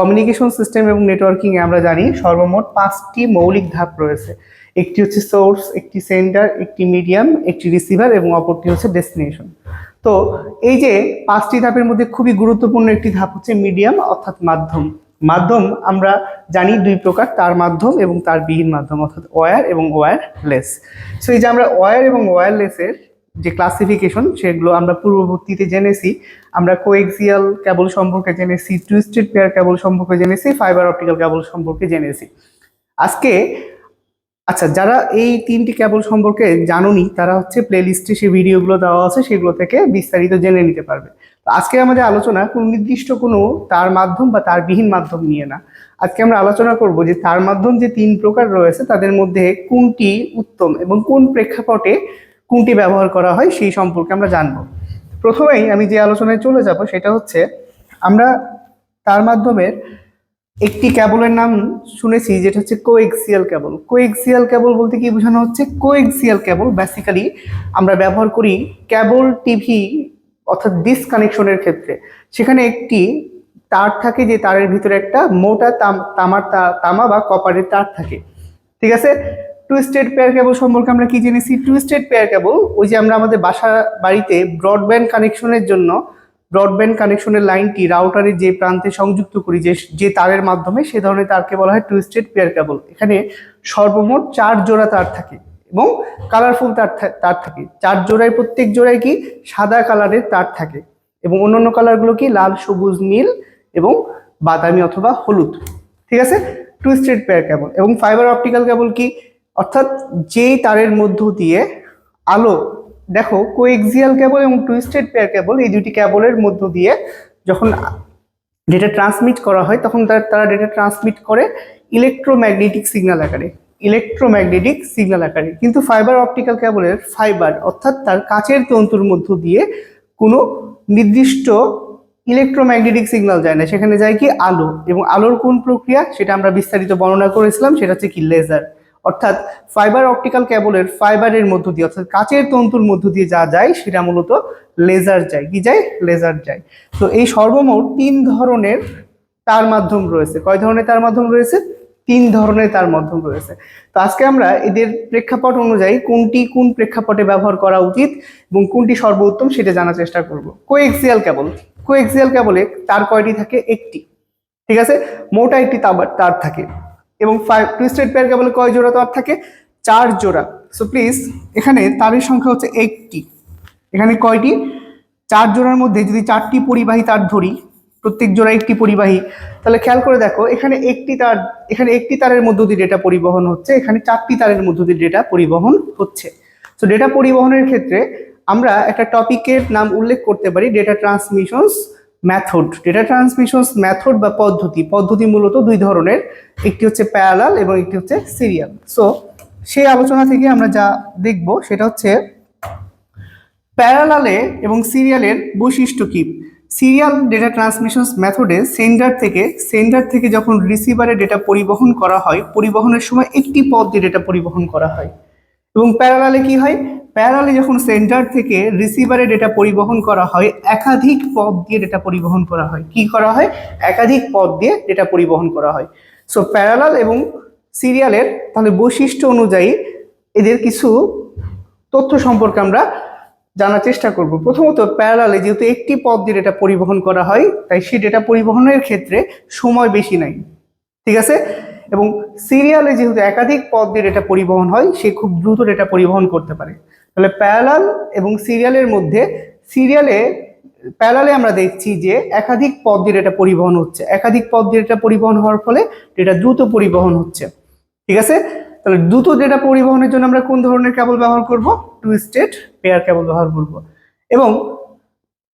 Communication system এবং networking এ আমরা জানি সর্বমোট 5টি মৌলিক ধাপ রয়েছে। একটি হচ্ছে সোর্স, একটি সেন্ডার, একটি মিডিয়াম, একটি রিসিভার এবং অপরটি হচ্ছে ডেস্টিনেশন। তো এই যে 5টি ধাপের মধ্যে খুবই গুরুত্বপূর্ণ একটি ধাপ হচ্ছে মিডিয়াম অর্থাৎ মাধ্যম। মাধ্যম আমরা জানি দুই প্রকার, তার মাধ্যম এবং তার বিহীন মাধ্যম অর্থাৎ ওয়্যার এবং ওয়্যারলেস। সো এই যে আমরা ওয়্যার এবং ওয়্যারলেসের যে ক্লাসিফিকেশন সেগুলো আমরা পূর্ববর্তীতে জেনেছি। আমরা কোএক্সিয়াল কেবল সম্পর্কে জেনেছি, টুইস্টেড পেয়ার কেবল সম্পর্কে জেনেছি, ফাইবার অপটিক্যাল কেবল সম্পর্কে জেনেছি। আজকে আচ্ছা, যারা এই 3টি কেবল সম্পর্কে জানোনি তারা হচ্ছে প্লেলিস্টে সেই ভিডিওগুলো দেওয়া আছে, সেগুলো থেকে বিস্তারিত জেনে নিতে পারবে। তো আজকে আমাদের আলোচনা কোনো নির্দিষ্ট কোনো তার মাধ্যম বা তার বিহীন মাধ্যম নিয়ে না। আজকে আমরা আলোচনা করব যে তার মাধ্যম যে 3 প্রকার রয়েছে তাদের মধ্যে কোনটি উত্তম এবং কোন প্রেক্ষাপটে কোনটি ব্যবহার করা হয় সেই সম্পর্কে আমরা জানবো। প্রথমেই আমি যে আলোচনায় চলে যাব সেটা হচ্ছে আমরা তার মাধ্যমের একটি কেবলের নাম শুনেছি যেটা হচ্ছে কোএক্সিয়াল কেবল। কোএক্সিয়াল কেবল বলতে কি বোঝানো হচ্ছে? কোএক্সিয়াল কেবল বেসিক্যালি আমরা ব্যবহার করি কেবল টিভি অর্থাৎ ডিসকানেকশনের ক্ষেত্রে। সেখানে একটি তার থাকে, যে তারের ভিতরে একটা মোটা তামা বা কপারের তার থাকে, ঠিক আছে। টুইস্টেড পেয়ার কেবল সম্পর্কে আমরা কি জেনেছি? টুইস্টেড পেয়ার কেবল ওই যে আমরা আমাদের বাড়িতে ব্রডব্যান্ড কানেকশনের জন্য ব্রডব্যান্ড কানেকশনের লাইনটি রাউটারের যে প্রান্তে সংযুক্ত করি, যে তারের মাধ্যমে, সে ধরনের তারকে বলা হয় টুইস্টেড পেয়ার কেবল। এখানে সর্বমোট 4 জোড়া তার থাকে এবং কালারফুল তার থাকে। 4 জোড়ায়, প্রত্যেক জোড়ায় কি সাদা কালারের তার থাকে এবং অন্যান্য কালারগুলো কি লাল, সবুজ, নীল এবং বাদামি অথবা হলুদ, ঠিক আছে। টুইস্টেড পেয়ার কেবল। এবং ফাইবার অপটিক্যাল কেবল কি? অর্থাৎ যেই তারের মধ্য দিয়ে আলো, দেখো কোএক্সিয়াল কেবল এবং টুইস্টেড পেয়ার কেবল এই দুটি কেবলের মধ্য দিয়ে যখন ডেটা ট্রান্সমিট করা হয় তখন তারা ডেটা ট্রান্সমিট করে ইলেকট্রোম্যাগনেটিক সিগন্যাল আকারে, ইলেকট্রোম্যাগনেটিক সিগন্যাল আকারে। কিন্তু ফাইবার অপটিক্যাল কেবলের ফাইবার অর্থাৎ তার কাচের তন্তুর মধ্য দিয়ে কোনো নির্দিষ্ট ইলেকট্রোম্যাগনেটিক সিগন্যাল যায় না, সেখানে যায় কি আলো। এবং আলোর কোন প্রক্রিয়া সেটা আমরা বিস্তারিত বর্ণনা করেছিলাম, সেটা হচ্ছে কি লেজার। অর্থাৎ ফাইবার অপটিক্যাল কেবলের ফাইবারের মধ্য দিয়ে অর্থাৎ কাচের তন্তুর মধ্য দিয়ে যা যায় সেটা মূলত লেজার যায়। কি যায়? লেজার যায়। তো এই সর্বমোট 3 ধরনের তার মাধ্যম রয়েছে। কয় ধরনের তার মাধ্যম রয়েছে? 3 ধরনের তার মাধ্যম রয়েছে। তো আজকে আমরা এদের প্রেক্ষাপট অনুযায়ী কোনটি কোন প্রেক্ষাপটে ব্যবহার করা উচিত এবং কোনটি সর্বোত্তম সেটা জানার চেষ্টা করব। Coaxial cable. কোএক্সিয়াল কেবলে তার কয়টি থাকে? একটি, ঠিক আছে। মোটা একটি তার থাকে। এবং টুইস্টেড পেয়ার কেবলে কয় জোড়া তার থাকে? 4 জোড়া। সো প্লিজ, এখানে তারের সংখ্যা হচ্ছে একটি। এখানে কয়টি? 4 জোড়ার মধ্যে যদি 4টি পরিবাহী তার ধরি, প্রত্যেক জোড়া একটি পরিবাহী, তাহলে খেয়াল করে দেখো এখানে একটি তারের মধ্য দিয়ে ডেটা পরিবহন হচ্ছে, এখানে 4টি তারের মধ্য দিয়ে ডেটা পরিবহন হচ্ছে। তো ডেটা পরিবহনের ক্ষেত্রে আমরা একটা টপিকের নাম উল্লেখ করতে পারি, ডেটা ট্রান্সমিশনস মেথড। ডেটা ট্রান্সমিশনস মেথড বা পদ্ধতি মূলত 2 ধরনের, একটি হচ্ছে প্যারালাল এবং একটি হচ্ছে সিরিয়াল। সো সেই আলোচনা থেকে আমরা যা দেখব সেটা হচ্ছে প্যারালালে এবং সিরিয়ালের বৈশিষ্ট্য কি। সিরিয়াল ডেটা ট্রান্সমিশন মেথডে সেন্ডার থেকে যখন রিসিভারে ডেটা পরিবহন করা হয়, পরিবহনের সময় একটি পথ দিয়ে ডেটা পরিবহন করা হয়। এবং প্যারালালে কি হয়? প্যারালালে যখন সেন্টার থেকে রিসিভারে ডেটা পরিবহন করা হয়, একাধিক পথ দিয়ে ডেটা পরিবহন করা হয়। কি করা হয়? একাধিক পথ দিয়ে ডেটা পরিবহন করা হয়। সো প্যারালাল এবং সিরিয়ালের তাহলে বৈশিষ্ট্য অনুযায়ী এদের কিছু তথ্য সম্পর্কে আমরা জানার চেষ্টা করব। প্রথমত, প্যারালালে যেহেতু একটি পথ দিয়ে ডেটা পরিবহন করা হয়, তাই সেই ডেটা পরিবহনের ক্ষেত্রে সময় বেশি নাই, ঠিক আছে। এবং সিরিয়ালে যেহেতু একাধিক পথ দিয়ে ডেটা পরিবহন হয়, সে খুব দ্রুত ডেটা পরিবহন করতে পারে। তাহলে প্যারালাল এবং সিরিয়ালের মধ্যে প্যারালালে আমরা দেখছি যে একাধিক পথ দিয়ে ডেটা পরিবহন হচ্ছে, একাধিক পথ দিয়ে ডেটা পরিবহন হওয়ার ফলে ডেটা দ্রুত পরিবহন হচ্ছে, ঠিক আছে। তাহলে দ্রুত ডেটা পরিবহনের জন্য আমরা কোন ধরনের কেবল ব্যবহার করব? টুইস্টেড পেয়ার কেবল ব্যবহার করব। এবং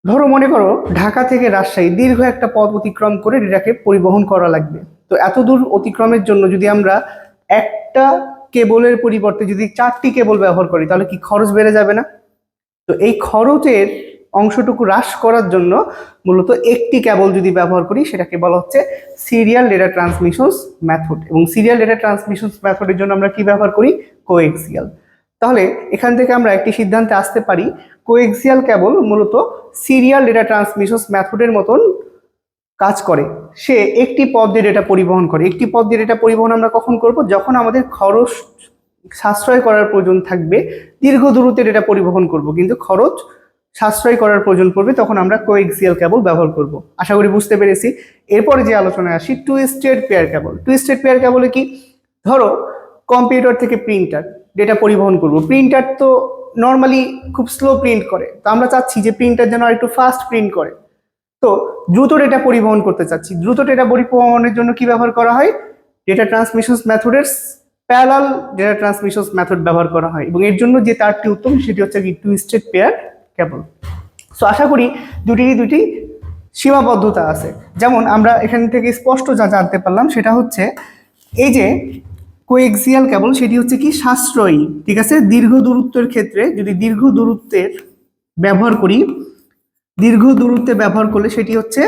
ধরো মনে করো ঢাকা থেকে রাজশাহী দীর্ঘ একটা পথ অতিক্রম করে ডেটাকে পরিবহন করা লাগবে। তো এত দূর অতিক্রমের জন্য যদি আমরা একটা কেবলের পরিবর্তে যদি 4টি কেবল ব্যবহার করি তাহলে কি খরচ বেড়ে যাবে না? তো এই খরচের অংশটুকু হ্রাস করার জন্য মূলত একটি কেবল যদি ব্যবহার করি সেটাকে বলা হচ্ছে সিরিয়াল ডেটা ট্রান্সমিশনস মেথড। এবং সিরিয়াল ডেটা ট্রান্সমিশনস মেথডের জন্য আমরা কি ব্যবহার করি? কোএক্সিয়াল। তাহলে এখান থেকে আমরা একটি সিদ্ধান্তে আসতে পারি, কোএক্সিয়াল কেবল মূলত সিরিয়াল ডেটা ট্রান্সমিশনস মেথডের মতন কাজ করে, সে একটি পথ দিয়ে ডেটা পরিবহন করে। একটি পথ দিয়ে ডেটা পরিবহন আমরা কখন করব? যখন আমাদের খরচ সাশ্রয় করার প্রয়োজন থাকবে, দীর্ঘ দূরত্বে ডেটা পরিবহন করব, কিন্তু খরচ সাশ্রয় করার প্রয়োজন পড়বে, তখন আমরা কোএক্সিয়াল কেবল ব্যবহার করব। আশা করি বুঝতে পেরেছি। এরপরে যে আলোচনায় আসি, twisted pair cable. Twisted pair কেবলে কি, ধরো কম্পিউটার থেকে প্রিন্টার ডেটা পরিবহন করব। প্রিন্টার তো নর্মালি খুব স্লো প্রিন্ট করে, তো আমরা চাচ্ছি যে প্রিন্টার যেন আরেকটু ফাস্ট প্রিন্ট করে। তো দ্রুত ডেটা পরিবহন করতে চাচ্ছি। দ্রুত ডেটা পরিবহনের জন্য কি ব্যবহার করা হয়? ডেটা ট্রান্সমিশন মেথডের প্যারালাল ডেটা ট্রান্সমিশন মেথড ব্যবহার করা হয়, এবং এর জন্য যে তারটি উত্তম সেটি হচ্ছে কি টুইস্টেড পেয়ার কেবল। সো আশা করি দুটি সীমাবদ্ধতা আছে। যেমন আমরা এখান থেকে স্পষ্ট যা জানতে পারলাম সেটা হচ্ছে এই যে কোএক্সিয়াল কেবল সেটি হচ্ছে কি সাশ্রয়ী, ঠিক আছে। দীর্ঘ দূরত্বের ক্ষেত্রে যদি দীর্ঘ দূরত্বের ব্যবহার করি, দীর্ঘ দূরত্বে ব্যবহার করলে সেটি হচ্ছে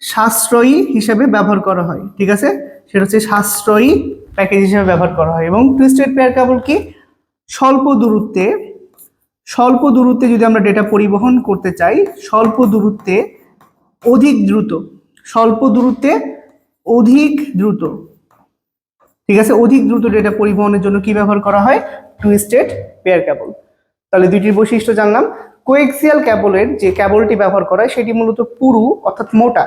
সাশ্রয়ী হিসেবে ব্যবহার করা হয়, ঠিক আছে। সেটা হচ্ছে সাশ্রয়ী প্যাকেজ হিসেবে ব্যবহার করা হয়। এবং টুইস্টেড পেয়ার কেবল কি স্বল্প দূরত্বে যদি আমরা ডেটা পরিবহন করতে চাই, স্বল্প দূরত্বে অধিক দ্রুত, স্বল্প দূরত্বে অধিক দ্রুত, ঠিক আছে, অধিক দ্রুত ডেটা পরিবহনের জন্য কি ব্যবহার করা হয়? টুইস্টেড পেয়ার কেবল। তাহলে দুইটির বৈশিষ্ট্য জানলাম। কোএক্সিয়াল কেবলের যে কেবলটি ব্যবহার করা হয় সেটি মূলত পুরু অর্থাৎ মোটা,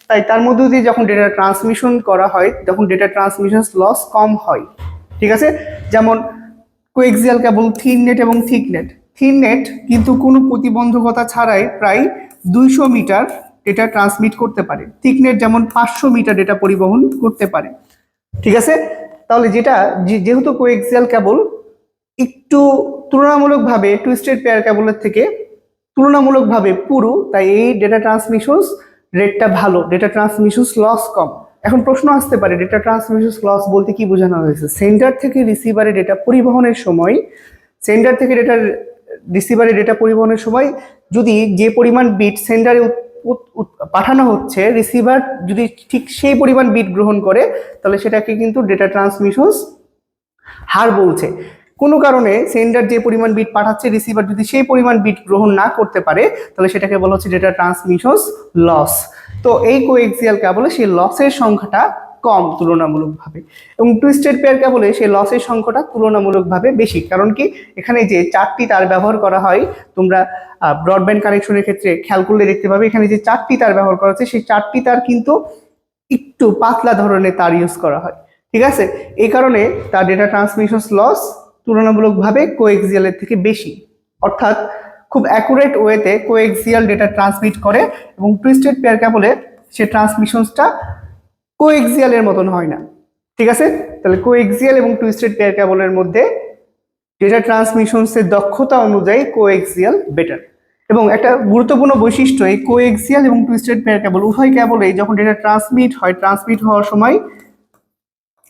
তাই তার মধ্য দিয়ে যখন ডেটা ট্রান্সমিশন করা হয় তখন ডেটা ট্রান্সমিশন লস কম হয়, ঠিক আছে। যেমন কোএক্সিয়াল কেবল থিন নেট এবং থিক নেট। থিন নেট কিন্তু কোনো প্রতিবন্ধকতা ছাড়াই প্রায় 200 মিটার ডেটা ট্রান্সমিট করতে পারে। থিক নেট যেমন 500 মিটার ডেটা পরিবহন করতে পারে, ঠিক আছে। তাহলে যেহেতু কোএক্সিয়াল কেবল একটু তুলনামূলকভাবে টুইস্টেড পেয়ার কেবলের থেকে তুলনামূলকভাবে পুরু, তাই এই ডেটা ট্রান্সমিশন রেটটা ভালো, ডেটা ট্রান্সমিশন লস কম। এখন প্রশ্ন আসতে পারে ডেটা ট্রান্সমিশন লস বলতে কি বোঝানো হয়েছে? সেন্ডার থেকে রিসিভারে ডেটা পরিবহনের সময়, সেন্ডার থেকে রিসিভারে ডেটা পরিবহনের সময় যদি যে পরিমাণ বিট সেন্ডারে পাঠানো হচ্ছে, রিসিভার যদি ঠিক সেই পরিমাণ বিট গ্রহণ করে তাহলে সেটাকে কিন্তু ডেটা ট্রান্সমিশন হার বলছে। কোনো কারণে সেন্ডার যে পরিমাণ বিট পাঠাচ্ছে রিসিভার যদি সেই পরিমাণ বিট গ্রহণ না করতে পারে তাহলে সেটাকে বলা হচ্ছে ডেটা ট্রান্সমিশন লস। তো এই কোএক্সিয়াল কেবলে সেই লসের সংখ্যাটা কম তুলনামূলকভাবে, এবং টুইস্টেড পেয়ার কেবলে সেই লসের সংখ্যাটা তুলনামূলকভাবে বেশি। কারণ কি, এখানে যে 4টি তার ব্যবহার করা হয়, তোমরা ব্রডব্যান্ড কানেকশনের ক্ষেত্রে খেয়াল করলে দেখতে পাবে এখানে যে 4টি তার ব্যবহার করা হচ্ছে সেই 4টি তার কিন্তু একটু পাতলা ধরনের তার ইউজ করা হয়, ঠিক আছে। এই কারণে তার ডেটা ট্রান্সমিশন লস তুলনামূলকভাবে কোএক্সিয়ালের থেকে বেশি, অর্থাৎ খুব অ্যাকুরেট ওয়েতে কোএক্সিয়াল ডেটা ট্রান্সমিট করে, এবং টুইস্টেড পেয়ার কেবলে সে ট্রান্সমিশনসটা কোএক্সিয়ালের মতন হয় না, ঠিক আছে। তাহলে কোএক্সিয়াল এবং টুইস্টেড পেয়ার কেবলের মধ্যে ডেটা ট্রান্সমিশনসের দক্ষতা অনুযায়ী কোএক্সিয়াল বেটার। এবং একটা গুরুত্বপূর্ণ বৈশিষ্ট্য, এই কোএক্সিয়াল এবং টুইস্টেড পেয়ার কেবল উভয় কেবলেই যখন ডেটা ট্রান্সমিট হওয়ার সময়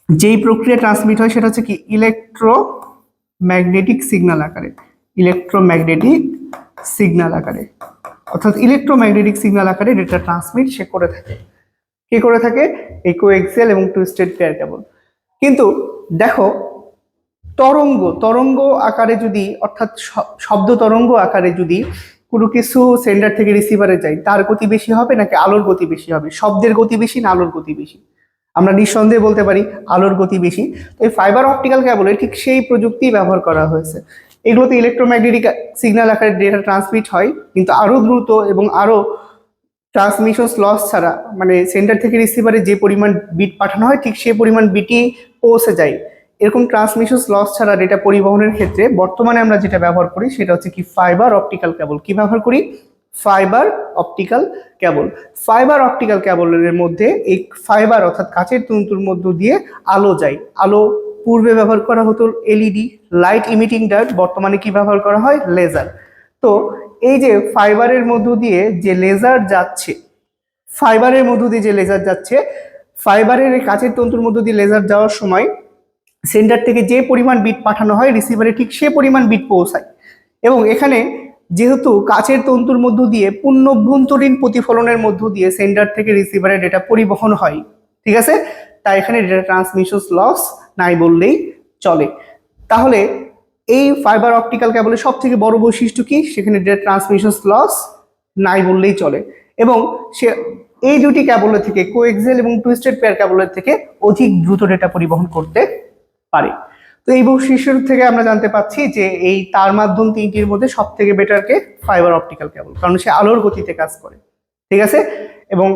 যেই প্রক্রিয়া ট্রান্সমিট হয় সেটা হচ্ছে কি ইলেকট্রোম্যাগনেটিক সিগন্যাল আকারে, ইলেকট্রোম্যাগনেটিক সিগন্যাল আকারে, অর্থাৎ ইলেকট্রোম্যাগনেটিক সিগন্যাল আকারে ডেটা ট্রান্সমিট সে করে থাকে। কি করে থাকে? এই কোএক্সিয়াল এবং টুইস্টেড পেয়ার কেবল। কিন্তু দেখো তরঙ্গ আকারে যদি, অর্থাৎ শব্দ তরঙ্গ আকারে যদি কোনো কিছু সেন্ডার থেকে রিসিভারে যায়, তার গতি বেশি হবে নাকি আলোর গতি বেশি হবে? শব্দের গতি বেশি না আলোর গতি বেশি? আমরা নিঃসন্দেহে বলতে পারি আলোর গতি বেশি। তো এই ফাইবার অপটিক্যাল কেবলে ঠিক সেই প্রযুক্তি ব্যবহার করা হয়েছে। এগুলোতে ইলেকট্রোম্যাগনেটিক সিগন্যাল আকারে ডেটা ট্রান্সমিট হয়, কিন্তু আরো দ্রুত এবং আরো ট্রান্সমিশন লস ছাড়া, মানে সেন্টার থেকে রিসিভারে যে পরিমাণ বিট পাঠানো হয় ঠিক সেই পরিমাণ বিটই পৌঁছে যায়। এরকম ট্রান্সমিশন লস ছাড়া ডেটা পরিবহনের ক্ষেত্রে বর্তমানে আমরা যেটা ব্যবহার করি সেটা হচ্ছে কি ফাইবার অপটিক্যাল কেবল। কি ব্যবহার করি? ফাইবার অপটিক্যাল কেবল। ফাইবার অপটিক্যাল কেবলের মধ্যে এই ফাইবার অর্থাৎ কাচের তন্তুর মধ্য দিয়ে আলো যায়। আলো পূর্বে ব্যবহার করা হতো এলইডি, লাইট ইমিটিং ডায়োড, বর্তমানে কি ব্যবহার করা হয়? লেজার। তো এই যে ফাইবারের মধ্য দিয়ে যে লেজার যাচ্ছে, ফাইবারের এই কাচের তন্তুর মধ্য দিয়ে লেজার যাওয়ার সময় সেন্টার থেকে যে পরিমাণ বিট পাঠানো হয় রিসিভারে ঠিক সে পরিমাণ বিট পৌঁছায়। এবং এখানে যেহেতু কাচের তন্তুর মধ্য দিয়ে পূর্ণ অভ্যন্তরীণ প্রতিফলনের মধ্য দিয়ে সেন্টার থেকে রিসিভারে ডেটা পরিবহন হয়, ঠিক আছে, তাই এখানে ডেটা ট্রান্সমিশন লস নাই বললেই চলে। তাহলে এই ফাইবার অপটিক্যাল কেবলের সব থেকে বড় বৈশিষ্ট্য কি? সেখানে ডেটা ট্রান্সমিশন লস নাই বললেই চলে। এবং সে এই দুটি ক্যাবলের থেকে, কোএক্সিয়াল এবং টুইস্টেড পেয়ার ক্যাবলের থেকে অধিক দ্রুত ডেটা পরিবহন করতে পারে। তো এই বৈশিষ্ট্য থেকে আমরা জানতে পাচ্ছি যে এই তার মাধ্যম তিনটির মধ্যে সব থেকে বেটার কে ফাইবার অপটিক্যাল কেবল, কারণ সে আলোর গতিতে কাজ করে। ঠিক আছে, এবং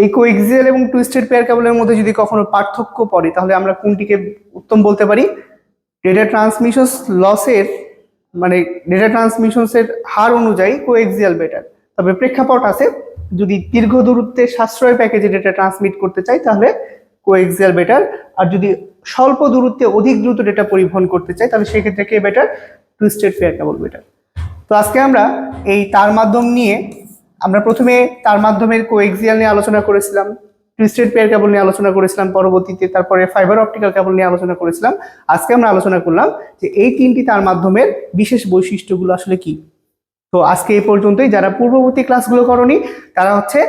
এই কোএক্সিয়াল এবং টুইস্টেড পেয়ার কেবলের মধ্যে যদি কখনো পার্থক্য পড়ে তাহলে আমরা কোনটিকে উত্তম বলতে পারি? ডেটা ট্রান্সমিশন লসের মানে ডেটা ট্রান্সমিশনসের হার অনুযায়ী কোএক্সিয়াল বেটার। তবে প্রেক্ষাপট আছে, যদি দীর্ঘ দূরত্বে সাশ্রয় প্যাকেজে ডেটা ট্রান্সমিট করতে চাই তাহলে কোএক্সিয়াল বেটার, আর যদি স্বল্প দূরত্বে অধিক দ্রুত ডেটা পরিবহন করতে চাই তাহলে সেক্ষেত্রে কে better? Twisted pair cable better. তো আজকে আমরা এই তার মাধ্যম নিয়ে আমরা প্রথমে তার মাধ্যমের কোএক্সিয়াল নিয়ে আলোচনা করেছিলাম, টুইস্টেড পেয়ার কেবল নিয়ে আলোচনা করেছিলাম, পরবর্তীতে তারপরে ফাইবার অপটিক্যাল কেবল নিয়ে আলোচনা করেছিলাম। আজকে আমরা আলোচনা করলাম যে এই তিনটি তার মাধ্যমের বিশেষ বৈশিষ্ট্যগুলো আসলে কি। তো আজকে এই পর্যন্তই। যারা পূর্ববর্তী ক্লাসগুলো করনি তারা হচ্ছে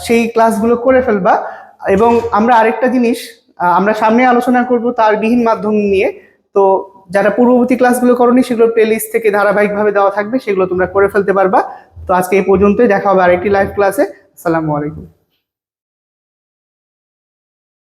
সেই ক্লাসগুলো করে ফেলবা। এবং আমরা আরেকটা জিনিস আমরা সামনে আলোচনা করব তার বিহীন মাধ্যম নিয়ে। তো যারা পূর্ববর্তী ক্লাসগুলো করনি সেগুলো প্লেলিস্ট থেকে ধারাবাহিকভাবে দেওয়া থাকবে, সেগুলো তোমরা করে ফেলতে পারবা। তো আজকে এই পর্যন্তই, দেখা হবে আরেকটি লাইভ ক্লাসে। আসসালামু আলাইকুম।